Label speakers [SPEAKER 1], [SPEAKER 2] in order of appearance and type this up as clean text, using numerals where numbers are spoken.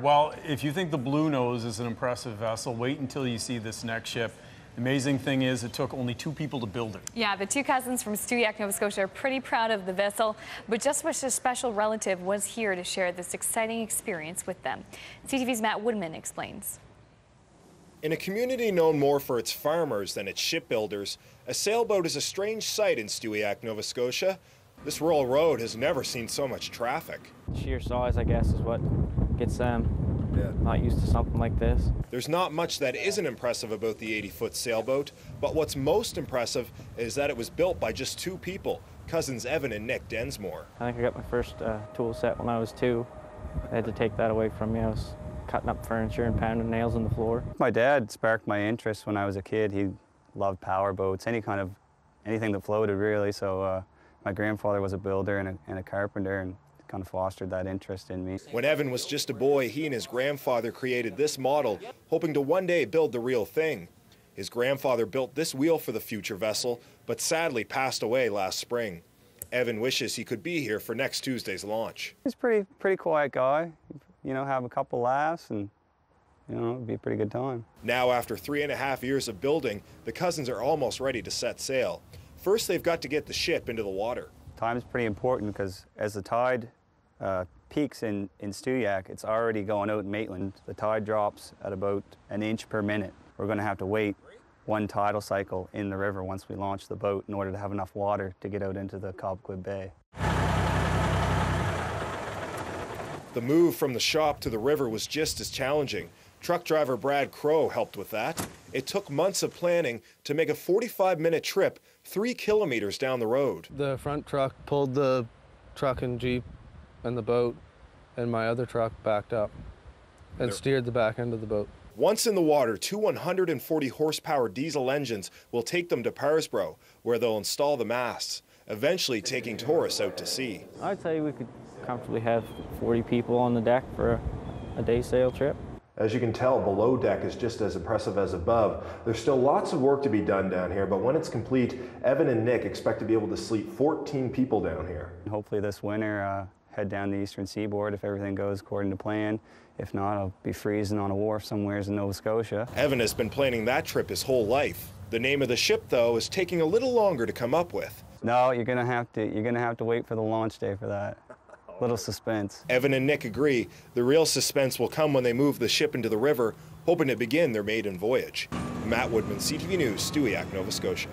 [SPEAKER 1] Well, if you think the Blue Nose is an impressive vessel, wait until you see this next ship. The amazing thing is it took only 2 people to build it.
[SPEAKER 2] Yeah, the 2 cousins from Stewiacke, Nova Scotia are pretty proud of the vessel, but just wish a special relative was here to share this exciting experience with them. CTV's Matt Woodman explains.
[SPEAKER 3] In a community known more for its farmers than its shipbuilders, a sailboat is a strange sight in Stewiacke, Nova Scotia. This rural road has never seen so much traffic.
[SPEAKER 4] Sheer size, I guess, is what gets them not used to something like this.
[SPEAKER 3] There's not much that isn't impressive about the 80-foot sailboat, but what's most impressive is that it was built by just 2 people, cousins Evan and Nick Densmore.
[SPEAKER 4] I think I got my first tool set when I was 2. I had to take that away from me. I was cutting up furniture and pounding nails in the floor.
[SPEAKER 5] My dad sparked my interest when I was a kid. He loved power boats, anything that floated really. So my grandfather was a builder and a carpenter, and kind of fostered that interest in me.
[SPEAKER 3] When Evan was just a boy, he and his grandfather created this model, hoping to one day build the real thing. His grandfather built this wheel for the future vessel, but sadly passed away last spring. Evan wishes he could be here for next Tuesday's launch.
[SPEAKER 5] He's a pretty quiet guy. You know, have a couple laughs and, you know, it'd be a pretty good time.
[SPEAKER 3] Now, after 3.5 years of building, the cousins are almost ready to set sail. First, they've got to get the ship into the water.
[SPEAKER 5] Time is pretty important because as the tide peaks in Stewiacke, it's already going out in Maitland. The tide drops at about 1 inch per minute. We're going to have to wait 1 tidal cycle in the river once we launch the boat in order to have enough water to get out into the Cobequid Bay.
[SPEAKER 3] The move from the shop to the river was just as challenging. Truck driver CROWE helped with that. It took months of planning to make a 45-minute trip 3 kilometers down the road.
[SPEAKER 6] The front truck pulled the truck and Jeep and the boat, and my other truck backed up and steered the back end of the boat.
[SPEAKER 3] Once in the water, 2 140 horsepower diesel engines will take them to Parsbro, where they'll install the masts, eventually taking tourists out to sea.
[SPEAKER 4] I'd say we could comfortably have 40 people on the deck for a day sail trip.
[SPEAKER 3] As you can tell, below deck is just as impressive as above. There's still lots of work to be done down here, but when it's complete, Evan and Nick expect to be able to sleep 14 people down here.
[SPEAKER 5] Hopefully this winter, head down the eastern seaboard if everything goes according to plan. If not, I'll be freezing on a wharf somewhere in Nova Scotia.
[SPEAKER 3] Evan has been planning that trip his whole life. The name of the ship, though, is taking a little longer to come up with.
[SPEAKER 5] No, you're gonna have to wait for the launch day for that. Little suspense.
[SPEAKER 3] Evan and Nick agree the real suspense will come when they move the ship into the river, hoping to begin their maiden voyage. Matt Woodman, CTV News, Stewiacke, Nova Scotia.